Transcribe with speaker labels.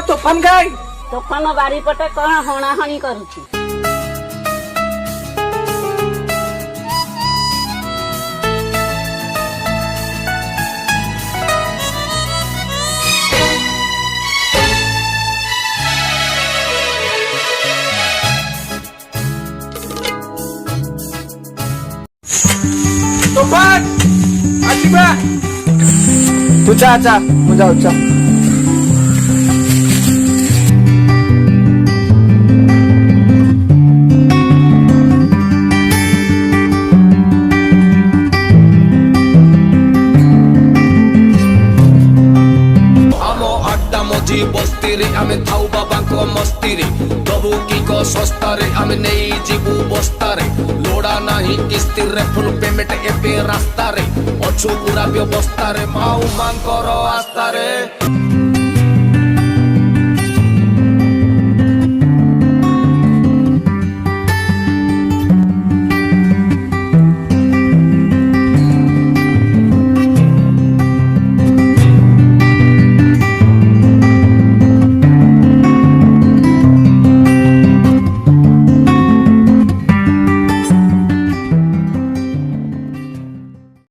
Speaker 1: तोफान गाय
Speaker 2: तोफान बारीपटे कौन हणाहणी करुछि
Speaker 1: तोफान आसिबा तू जा मु जाऊ
Speaker 3: बस्तीरे आमे थाउ बाबाको मस्तीरे प्रभु की को सस्तारे आमे नहीं जीवु बस्तारे लोड़ा नहीं किस्ती रे फुल पेमेंट एपे रास्तारे अच्छु पूरा व्यवस्था रे माऊ मांकर आस्तारे।